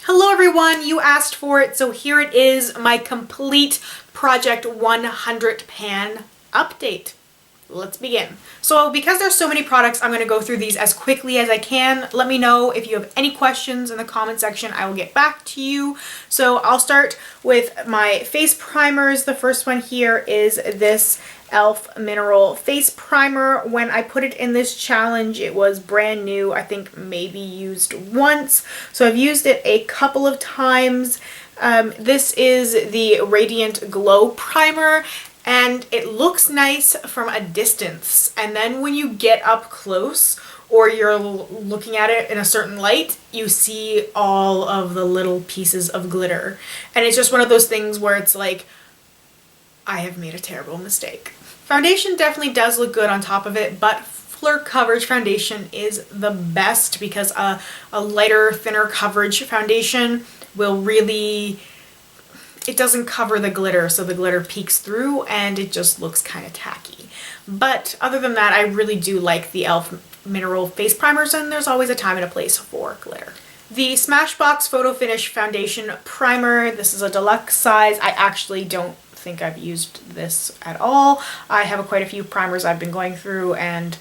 Hello everyone, you asked for it, so here it is, my complete Project 100 pan update. Let's begin. So because there's so many products, I'm going to go through these as quickly as I can. Let me know if you have any questions in the comment section. I will get back to you. So I'll start with my face primers. The first one here is this e.l.f. Mineral Face Primer. When I put it in this challenge, it was brand new. I think maybe used once. So I've used it a couple of times. This is the Radiant Glow Primer. And it looks nice from a distance, and then when you get up close or you're looking at it in a certain light, you see all of the little pieces of glitter. And it's just one of those things where it's like, I have made a terrible mistake. Foundation definitely does look good on top of it, but fuller coverage foundation is the best because a lighter, thinner coverage foundation will really... it doesn't cover the glitter, so the glitter peeks through and it just looks kind of tacky. But other than that, I really do like the e.l.f. Mineral Face Primers, and there's always a time and a place for glitter. The Smashbox Photo Finish Foundation Primer, this is a deluxe size. I actually don't think I've used this at all. I have quite a few primers I've been going through and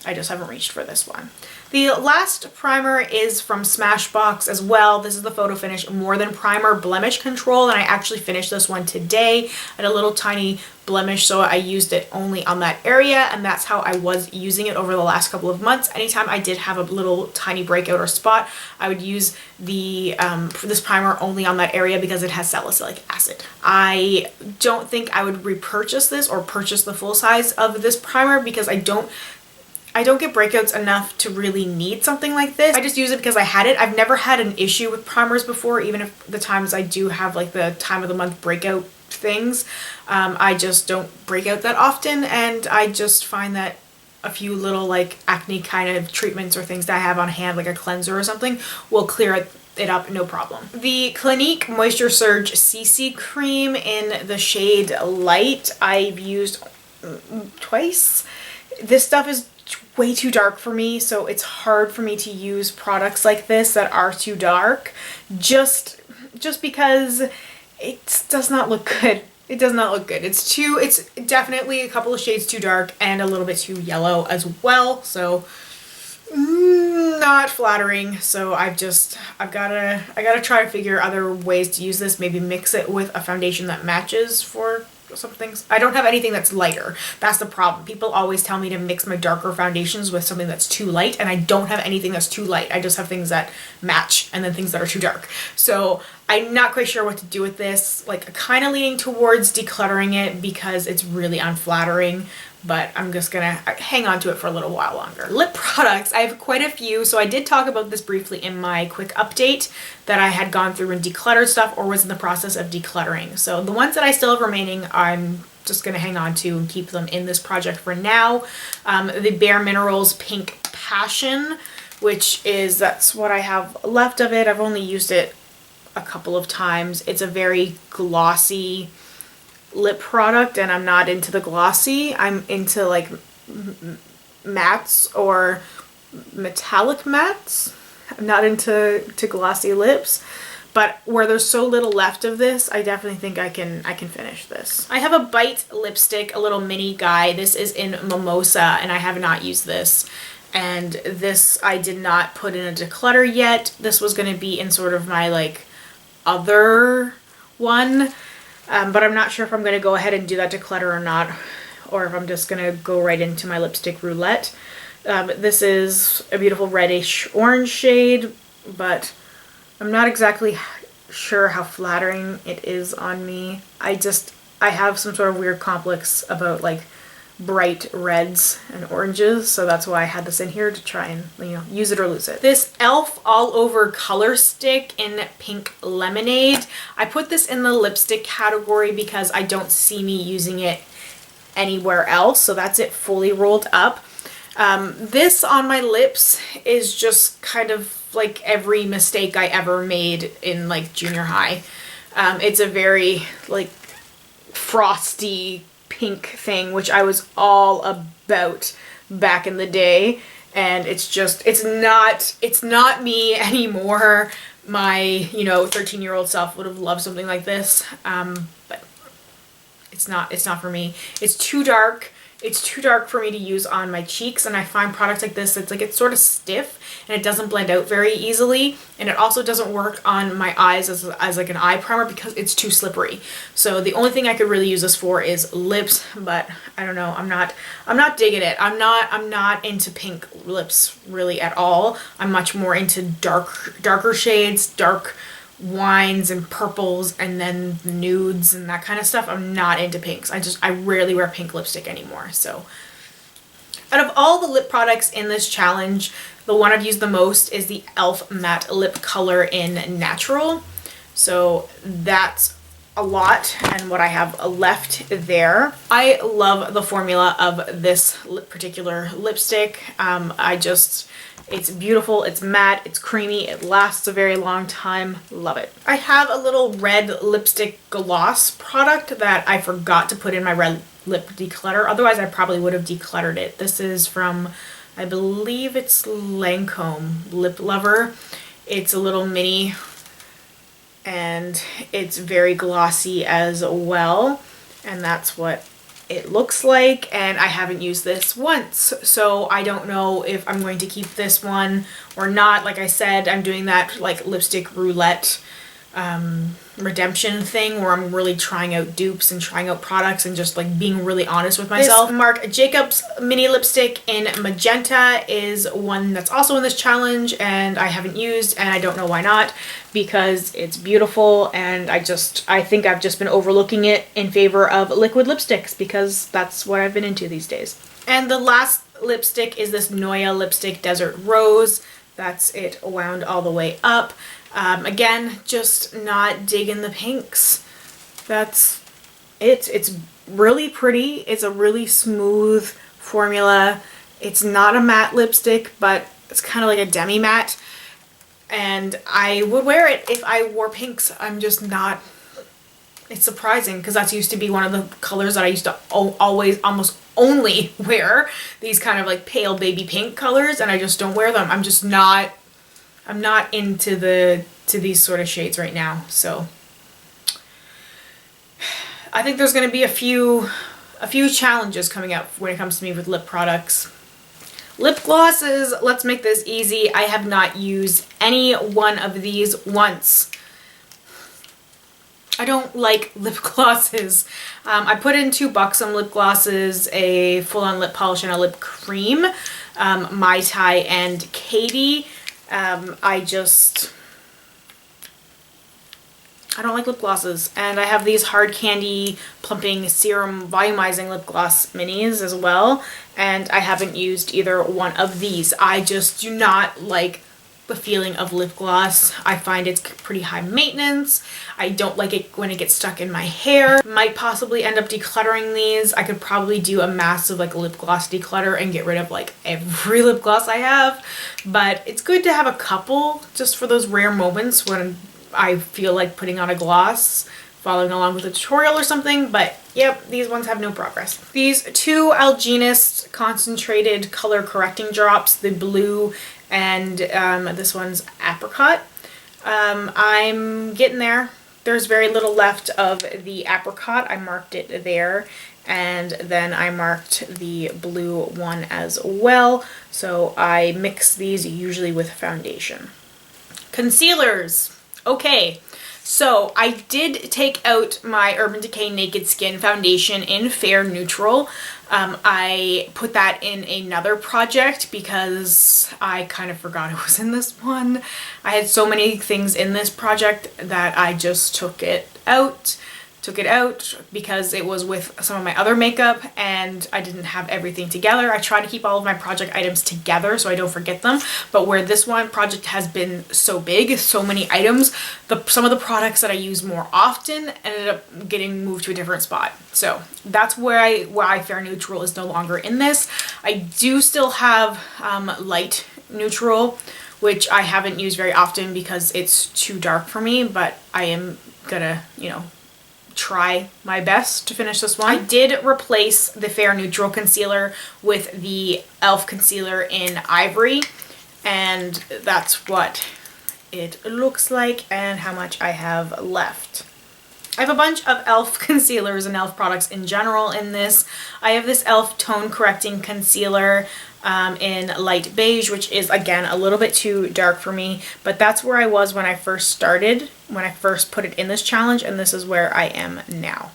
I just haven't reached for this one. The last primer is from Smashbox as well. This is the Photo Finish More Than Primer Blemish Control, and I actually finished this one today. I had a little tiny blemish, so I used it only on that area, and that's how I was using it over the last couple of months. Anytime I did have a little tiny breakout or spot, I would use the this primer only on that area because it has salicylic acid. I don't think I would repurchase this or purchase the full size of this primer because I don't get breakouts enough to really need something like this. I just use it because I had it. I've never had an issue with primers before, even if the times I do have like the time of the month breakout things. I just don't break out that often, and I just find that a few little like acne kind of treatments or things that I have on hand, like a cleanser or something, will clear it up no problem. The Clinique Moisture Surge CC Cream in the shade Light, I've used twice. This stuff is way too dark for me, so it's hard for me to use products like this that are too dark just because it does not look good. It does not look good. It's definitely a couple of shades too dark and a little bit too yellow as well, so not flattering. So I gotta try to figure other ways to use this, maybe mix it with a foundation that matches for some things. I don't have anything that's lighter. That's the problem. People always tell me to mix my darker foundations with something that's too light, and I don't have anything that's too light. I just have things that match and then things that are too dark. So I'm not quite sure what to do with this. Like, kind of leaning towards decluttering it because it's really unflattering, but I'm just gonna hang on to it for a little while longer. Lip products, I have quite a few, so I did talk about this briefly in my quick update that I had gone through and decluttered stuff or was in the process of decluttering. So the ones that I still have remaining, I'm just gonna hang on to and keep them in this project for now. The bareMinerals Pink Passion, that's what I have left of it. I've only used it a couple of times. It's a very glossy lip product, and I'm not into the glossy. I'm into like mattes or metallic mattes. I'm not into glossy lips, but where there's so little left of this, I definitely think I can finish this. I have a Bite lipstick, a little mini guy. This is in Mimosa, and I have not used this. And this I did not put in a declutter yet. This was going to be in sort of my like other one. But I'm not sure if I'm going to go ahead and do that declutter or not, or if I'm just going to go right into my lipstick roulette. This is a beautiful reddish orange shade, but I'm not exactly sure how flattering it is on me. I have some sort of weird complex about like bright reds and oranges, so that's why I had this in here to try and, you know, use it or lose it. This e.l.f. All Over Color Stick in Pink Lemonade. I put this in the lipstick category because I don't see me using it anywhere else, so that's it fully rolled up. This on my lips is just kind of like every mistake I ever made in like junior high. It's a very like frosty pink thing, which I was all about back in the day, and it's not me anymore, my, you know, 13-year-old self would have loved something like this, but it's not for me. It's too dark. It's too dark for me to use on my cheeks, and I find products like this, it's sort of stiff and it doesn't blend out very easily, and it also doesn't work on my eyes as like an eye primer because it's too slippery. So the only thing I could really use this for is lips, but I don't know, I'm not digging it. I'm not into pink lips really at all. I'm much more into darker shades, dark wines and purples, and then nudes and that kind of stuff. I'm not into pinks. I rarely wear pink lipstick anymore. So out of all the lip products in this challenge, the one I've used the most is the e.l.f. matte lip color in natural. So that's a lot and what I have left there. I love the formula of this particular lipstick. It's beautiful, it's matte, it's creamy, it lasts a very long time. Love it. I have a little red lipstick gloss product that I forgot to put in my red lip declutter. Otherwise, I probably would have decluttered it. This is from, I believe it's Lancome Lip Lover. It's a little mini and it's very glossy as well. And that's what it looks like, and I haven't used this once, so I don't know if I'm going to keep this one or not. Like I said, I'm doing that like lipstick roulette redemption thing where I'm really trying out dupes and trying out products and just like being really honest with myself. This Marc Jacobs mini lipstick in magenta is one that's also in this challenge and I haven't used, and I don't know why not, because it's beautiful and I think I've just been overlooking it in favor of liquid lipsticks because that's what I've been into these days. And the last lipstick is this Noya lipstick Desert Rose. That's it wound all the way up. Again, just not digging the pinks. That's it. It's really pretty. It's a really smooth formula. It's not a matte lipstick, but it's kind of like a demi-matte. And I would wear it if I wore pinks. I'm just not. It's surprising because that's used to be one of the colors that I used to always almost only wear. These kind of like pale baby pink colors, and I just don't wear them. I'm not into these sort of shades right now, so I think there's going to be a few challenges coming up when it comes to me with lip products. Lip glosses, let's make this easy. I have not used any one of these once. I don't like lip glosses. I put in 2 Buxom lip glosses, a full-on lip polish and a lip cream, Mai Tai and Katie. I don't like lip glosses, and I have these Hard Candy Plumping Serum Volumizing Lip Gloss Minis as well, and I haven't used either one of these. I just do not like the feeling of lip gloss. I find it's pretty high maintenance. I don't like it when it gets stuck in my hair. Might possibly end up decluttering these. I could probably do a massive like lip gloss declutter and get rid of like every lip gloss I have, but it's good to have a couple just for those rare moments when I feel like putting on a gloss, following along with a tutorial or something. But yep, these ones have no progress. These 2 Algenist concentrated color correcting drops, the blue and this one's apricot. I'm getting there. There's very little left of the apricot. I marked it there, and then I marked the blue one as well. So I mix these usually with foundation. Concealers. Okay, so I did take out my Urban Decay Naked Skin foundation in Fair Neutral. I put that in another project because I kind of forgot it was in this one. I had so many things in this project that I just took it out because it was with some of my other makeup and I didn't have everything together. I try to keep all of my project items together so I don't forget them, but where this one project has been so big, so many items, some of the products that I use more often ended up getting moved to a different spot. So that's why Fair Neutral is no longer in this. I do still have Light Neutral, which I haven't used very often because it's too dark for me, but I am gonna, try my best to finish this one. I did replace the Fair Neutral concealer with the e.l.f. concealer in Ivory, and that's what it looks like and how much I have left. I have a bunch of e.l.f. concealers and e.l.f. products in general in this. I have this e.l.f. tone correcting concealer in light beige, which is again a little bit too dark for me, but that's where I was when I first started, when I first put it in this challenge, and this is where I am now.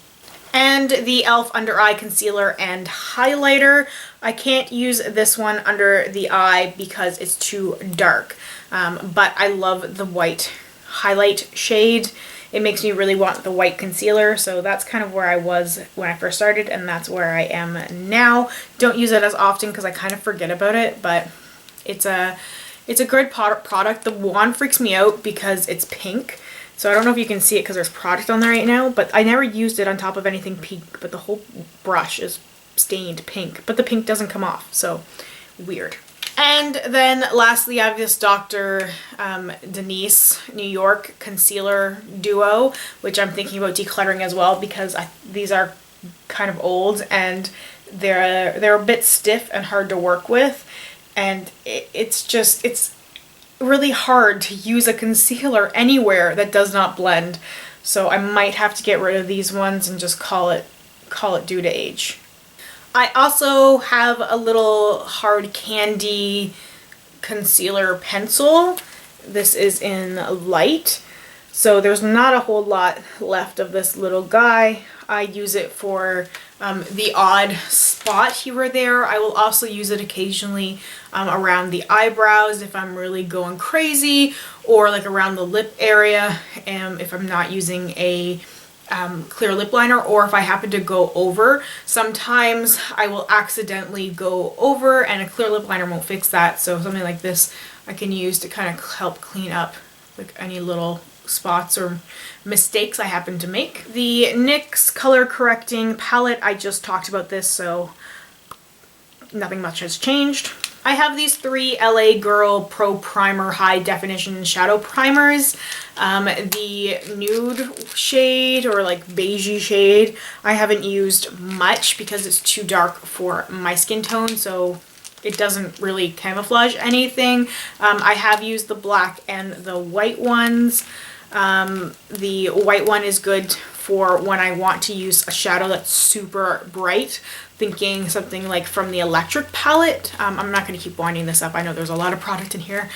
And the e.l.f. under eye concealer and highlighter. I can't use this one under the eye because it's too dark, but I love the white highlight shade. It makes me really want the white concealer, so that's kind of where I was when I first started, and that's where I am now. Don't use it as often because I kind of forget about it, but it's a good product. The wand freaks me out because it's pink, so I don't know if you can see it because there's product on there right now, but I never used it on top of anything pink, but the whole brush is stained pink, but the pink doesn't come off, so weird. And then lastly, I have this Dr. Denise New York Concealer Duo, which I'm thinking about decluttering as well because these are kind of old and they're a bit stiff and hard to work with. And it's really hard to use a concealer anywhere that does not blend. So I might have to get rid of these ones and just call it due to age. I also have a little hard candy concealer pencil. This is in light, so there's not a whole lot left of this little guy. I use it for the odd spot here or there. I will also use it occasionally around the eyebrows if I'm really going crazy, or like around the lip area if I'm not using a clear lip liner, or if I happen to go over. Sometimes I will accidentally go over and a clear lip liner won't fix that, so something like this I can use to kind of help clean up like any little spots or mistakes I happen to make. The NYX color correcting palette, I just talked about this, so nothing much has changed. I have these three LA Girl Pro Primer High Definition Shadow Primers. The nude shade, or like beigey shade, I haven't used much because it's too dark for my skin tone, so it doesn't really camouflage anything. I have used the black and the white ones. The white one is good for when I want to use a shadow that's super bright, thinking something like from the Electric palette. I'm not going to keep winding this up. I know there's a lot of product in here.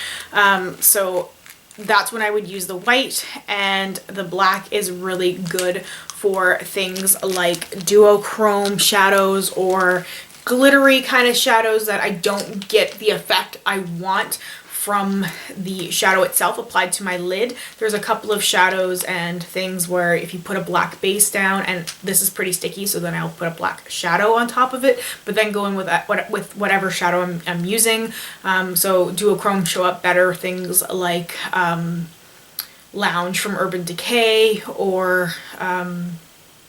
So that's when I would use the white, and the black is really good for things like duochrome shadows or glittery kind of shadows that I don't get the effect I want from the shadow itself applied to my lid. There's a couple of shadows and things where if you put a black base down, and this is pretty sticky, so then I'll put a black shadow on top of it, but then go in with whatever shadow I'm using. So duochrome show up better, things like Lounge from Urban Decay, or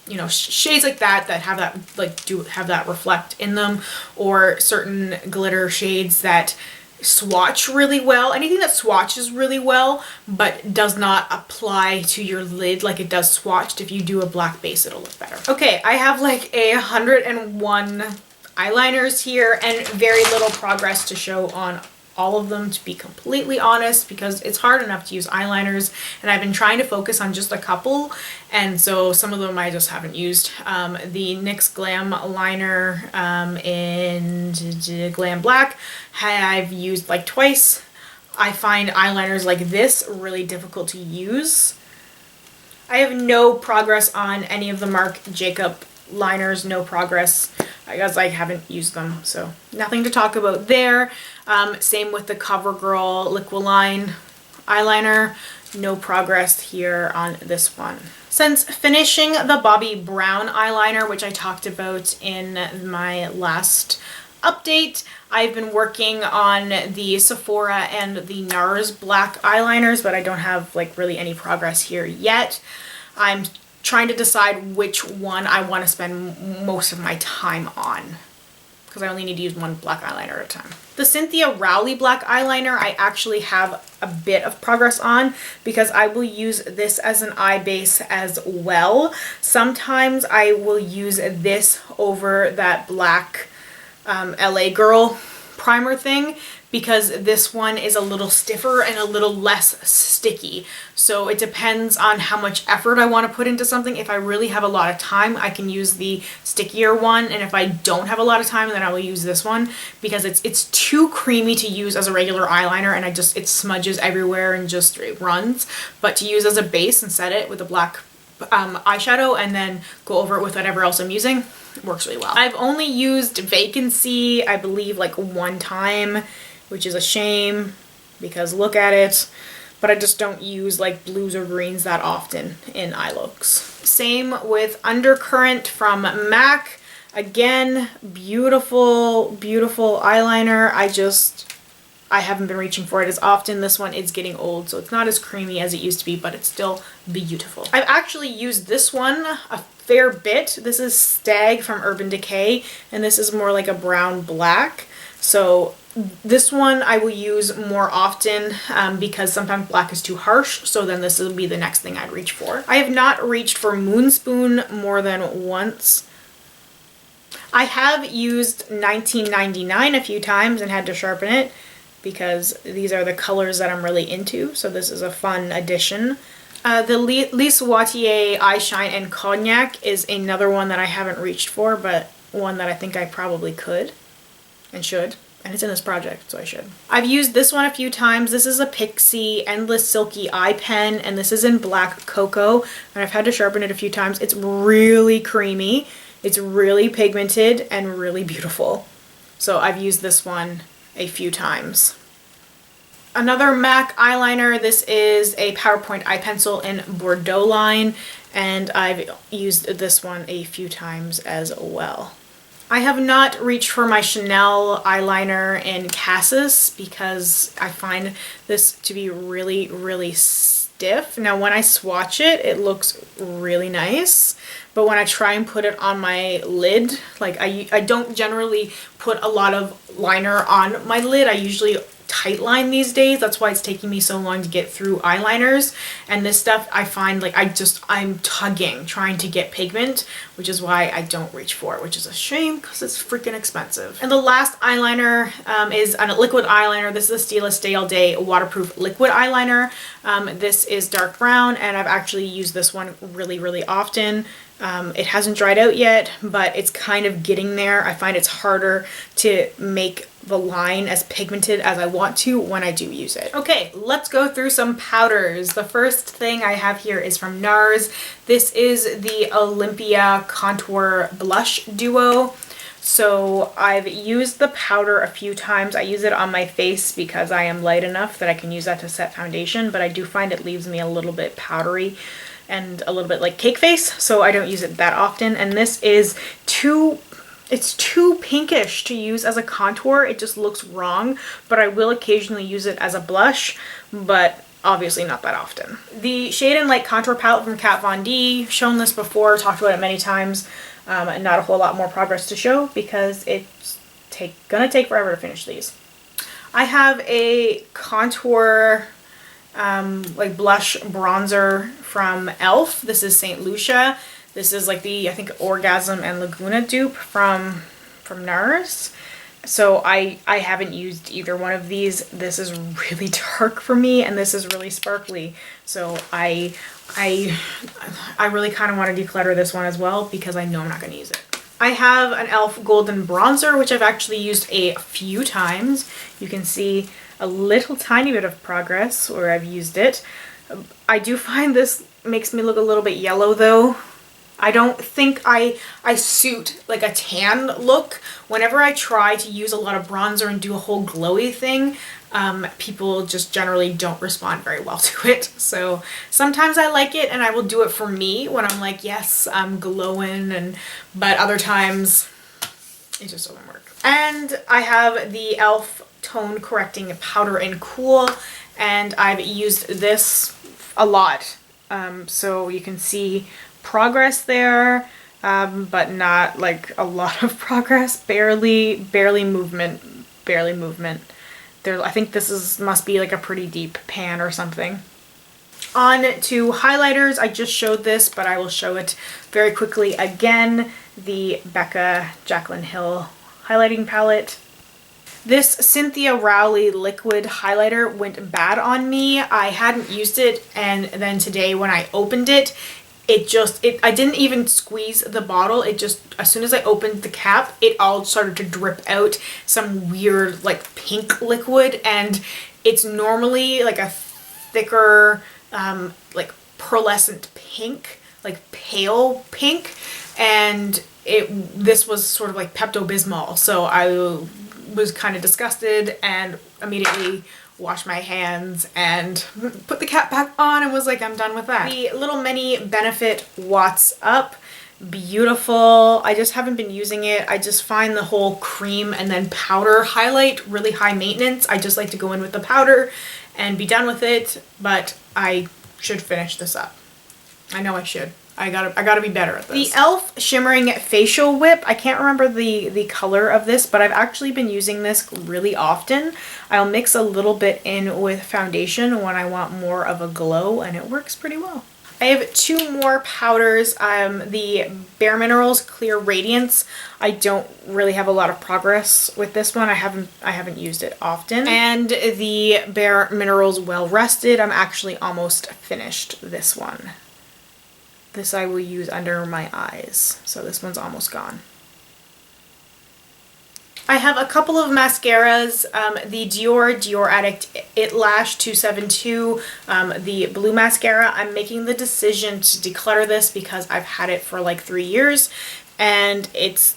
you know, shades like that have that, like, do have that reflect in them, or certain glitter shades that swatch really well. Anything that swatches really well but does not apply to your lid like it does swatched. If you do a black base, it'll look better. Okay, I have like 101 eyeliners here and very little progress to show on all of them, to be completely honest, because it's hard enough to use eyeliners, and I've been trying to focus on just a couple, and so some of them I just haven't used. The NYX Glam liner in Glam Black I've used like twice. I find eyeliners like this really difficult to use. I have no progress on any of the Marc Jacob liners, no progress, because I haven't used them, so nothing to talk about there. Same with the CoverGirl Liquiline eyeliner, no progress here on this one. Since finishing the Bobbi brown eyeliner, which I talked about in my last update, I've been working on the Sephora and the NARS black eyeliners, but I don't have like really any progress here yet. I'm trying to decide which one I want to spend most of my time on, because I only need to use one black eyeliner at a time. The Cynthia Rowley black eyeliner I actually have a bit of progress on, because I will use this as an eye base as well. Sometimes I will use this over that black LA Girl primer thing, because this one is a little stiffer and a little less sticky. So it depends on how much effort I want to put into something. If I really have a lot of time, I can use the stickier one, and if I don't have a lot of time, then I will use this one, because it's too creamy to use as a regular eyeliner, and it smudges everywhere and just it runs. But to use as a base and set it with a black eyeshadow and then go over it with whatever else I'm using, it works really well. I've only used Vacancy, I believe, like one time, which is a shame because look at it. But I just don't use like blues or greens that often in eye looks. Same with Undercurrent from MAC. Again, beautiful, beautiful eyeliner. I haven't been reaching for it as often. This one is getting old, so it's not as creamy as it used to be, but it's still beautiful. I've actually used this one a fair bit. This is Stag from Urban Decay, and this is more like a brown black. So this one I will use more often because sometimes black is too harsh, so then this will be the next thing I'd reach for. I have not reached for Moonspoon more than once. I have used 1999 a few times and had to sharpen it because these are the colors that I'm really into, so this is a fun addition. The Lise Watier Eye Shine and Cognac is another one that I haven't reached for, but one that I think I probably could and should. And it's in this project, so I should. I've used this one a few times. This is a Pixie Endless Silky Eye Pen, and this is in Black Cocoa, and I've had to sharpen it a few times. It's really creamy, it's really pigmented, and really beautiful. So I've used this one a few times. Another MAC eyeliner, this is a PowerPoint eye pencil in Bordeaux line, and I've used this one a few times as well. I have not reached for my Chanel eyeliner in Cassis because I find this to be really, really stiff. Now when I swatch it, it looks really nice, but when I try and put it on my lid, like I don't generally put a lot of liner on my lid. I usually tight line these days. That's why it's taking me so long to get through eyeliners, and this stuff I find like I'm tugging trying to get pigment, which is why I don't reach for it, which is a shame because it's freaking expensive. And the last eyeliner is a liquid eyeliner. This is a Stila Stay All Day waterproof liquid eyeliner. This is dark brown, and I've actually used this one really, really often. It hasn't dried out yet, but it's kind of getting there. I find it's harder to make the line as pigmented as I want to when I do use it. Okay, let's go through some powders. The first thing I have here is from NARS. This is the Olympia Contour Blush Duo. So I've used the powder a few times. I use it on my face because I am light enough that I can use that to set foundation, but I do find it leaves me a little bit powdery and a little bit like cake face, so I don't use it that often. And this is it's too pinkish to use as a contour. It just looks wrong, but I will occasionally use it as a blush, but obviously not that often. The Shade and Light Contour Palette from Kat Von D, shown this before, talked about it many times, and not a whole lot more progress to show because it's gonna take forever to finish these. I have a contour like blush bronzer from Elle. This is St. Lucia. This is like the, I think, Orgasm and Laguna dupe from NARS. So I haven't used either one of these. This is really dark for me, and this is really sparkly. So I really kind of want to declutter this one as well because I know I'm not going to use it. I have an Elle Golden Bronzer, which I've actually used a few times. You can see a little tiny bit of progress where I've used it. I do find this makes me look a little bit yellow though. I don't think I suit like a tan look. Whenever I try to use a lot of bronzer and do a whole glowy thing, people just generally don't respond very well to it. So sometimes I like it and I will do it for me when I'm like, yes, I'm glowing, but other times it just doesn't work. And I have the Elle Tone Correcting Powder in Cool, and I've used this a lot. So you can see progress there, but not like a lot of progress. Barely movement. I think this must be like a pretty deep pan or something. On to highlighters. I just showed this, but I will show it very quickly again. The Becca Jaclyn Hill highlighting palette. This Cynthia Rowley liquid highlighter went bad on me. I hadn't used it, and then today when I opened it, I didn't even squeeze the bottle. It just, as soon as I opened the cap, it all started to drip out some weird like pink liquid, and it's normally like a thicker, like pearlescent pink, like pale pink, and this was sort of like Pepto-Bismol, so I was kind of disgusted and immediately washed my hands and put the cap back on and was like, I'm done with that. The little mini Benefit What's Up, beautiful. I just haven't been using it. I just find the whole cream and then powder highlight really high maintenance. I just like to go in with the powder and be done with it, but I should finish this up. I know I should. I gotta be better at this. The e.l.f. Shimmering Facial Whip. I can't remember the color of this, but I've actually been using this really often. I'll mix a little bit in with foundation when I want more of a glow, and it works pretty well. I have two more powders. The bareMinerals Clear Radiance. I don't really have a lot of progress with this one. I haven't used it often. And the bareMinerals Well Rested. I'm actually almost finished this one. This I will use under my eyes. So this one's almost gone. I have a couple of mascaras, the Dior Addict It Lash 272, the blue mascara. I'm making the decision to declutter this because I've had it for like 3 years and it's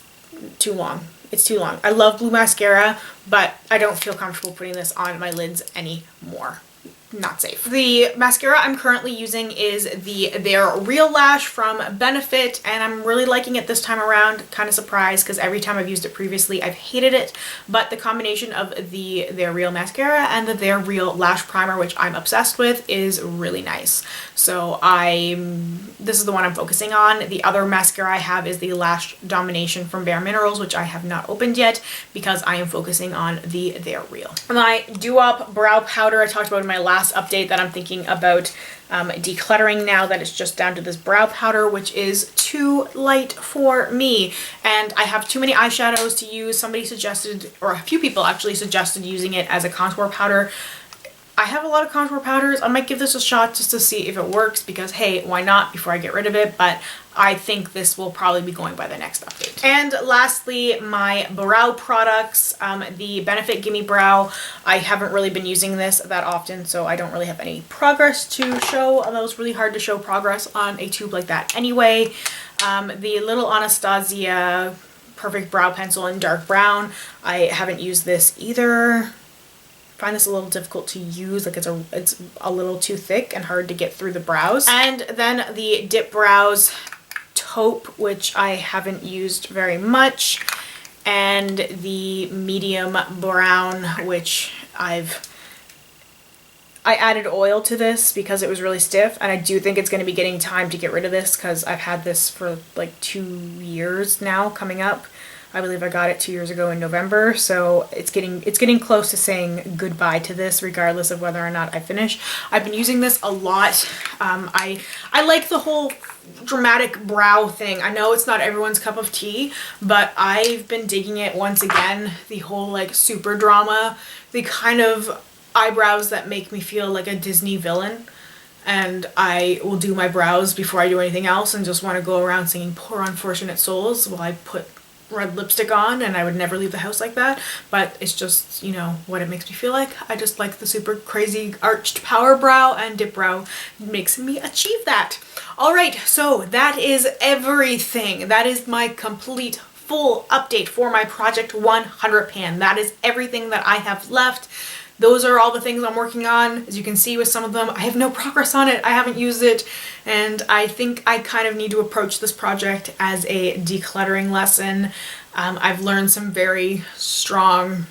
too long. It's too long. I love blue mascara, but I don't feel comfortable putting this on my lids anymore. Not safe. The mascara I'm currently using is their Real Lash from Benefit, and I'm really liking it this time around. Kind of surprised because every time I've used it previously I've hated it, but the combination of their Real mascara and their Real Lash primer, which I'm obsessed with, is really nice. So this is the one I'm focusing on. The other mascara I have is the Lash Domination from bareMinerals, which I have not opened yet because I am focusing on their Real. My Dew Up brow powder I talked about in my last update that I'm thinking about decluttering now that it's just down to this brow powder, which is too light for me, and I have too many eyeshadows to use. Somebody suggested, or a few people actually suggested, using it as a contour powder. I have a lot of contour powders. I might give this a shot just to see if it works because, hey, why not, before I get rid of it, but I think this will probably be going by the next update. And lastly, my brow products, the Benefit Gimme Brow. I haven't really been using this that often, so I don't really have any progress to show, although it's really hard to show progress on a tube like that anyway. The Little Anastasia Perfect Brow Pencil in dark brown. I haven't used this either. Find this a little difficult to use, like it's a little too thick and hard to get through the brows. And then the Dip Brows Taupe, which I haven't used very much, and the Medium Brown, which I added oil to this because it was really stiff, and I do think it's going to be getting time to get rid of this because I've had this for like 2 years now coming up. I believe I got it 2 years ago in November, so it's getting close to saying goodbye to this, regardless of whether or not I finish. I've been using this a lot. I like the whole dramatic brow thing. I know it's not everyone's cup of tea, but I've been digging it once again. The whole like super drama, the kind of eyebrows that make me feel like a Disney villain. And I will do my brows before I do anything else and just want to go around singing Poor Unfortunate Souls while I put red lipstick on, and I would never leave the house like that, but it's just, you know, what it makes me feel like. I just like the super crazy arched power brow, and Dip Brow makes me achieve that. Alright, so that is everything. That is my complete full update for my Project 100 pan. That is everything that I have left. Those are all the things I'm working on. As you can see with some of them, I have no progress on it. I haven't used it, and I think I kind of need to approach this project as a decluttering lesson. I've learned some very strong,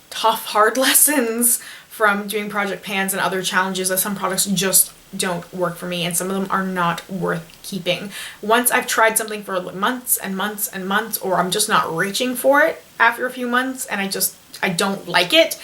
tough, hard lessons from doing project pans and other challenges that some products just don't work for me, and some of them are not worth keeping. Once I've tried something for months and months and months, or I'm just not reaching for it after a few months and I don't like it,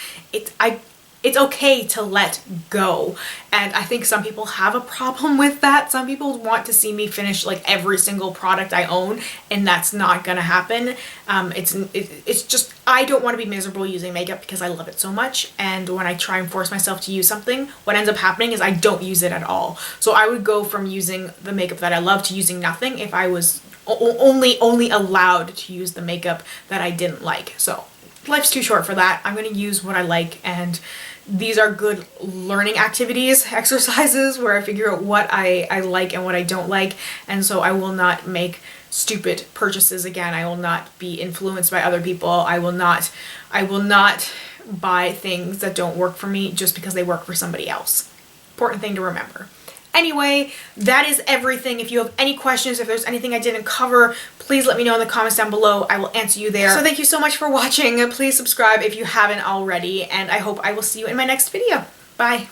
it's okay to let go. And I think some people have a problem with that. Some people want to see me finish like every single product I own, and that's not gonna happen. It's just, I don't want to be miserable using makeup because I love it so much, and when I try and force myself to use something, what ends up happening is I don't use it at all. So I would go from using the makeup that I love to using nothing if I was only allowed to use the makeup that I didn't like. So life's too short for that. I'm gonna use what I like, and these are good learning activities, exercises, where I figure out what I like and what I don't like, and so I will not make stupid purchases again. I will not be influenced by other people. I will not buy things that don't work for me just because they work for somebody else. Important thing to remember. Anyway, that is everything. If you have any questions, if there's anything I didn't cover, please let me know in the comments down below. I will answer you there. So thank you so much for watching. Please subscribe if you haven't already, and I hope I will see you in my next video. Bye.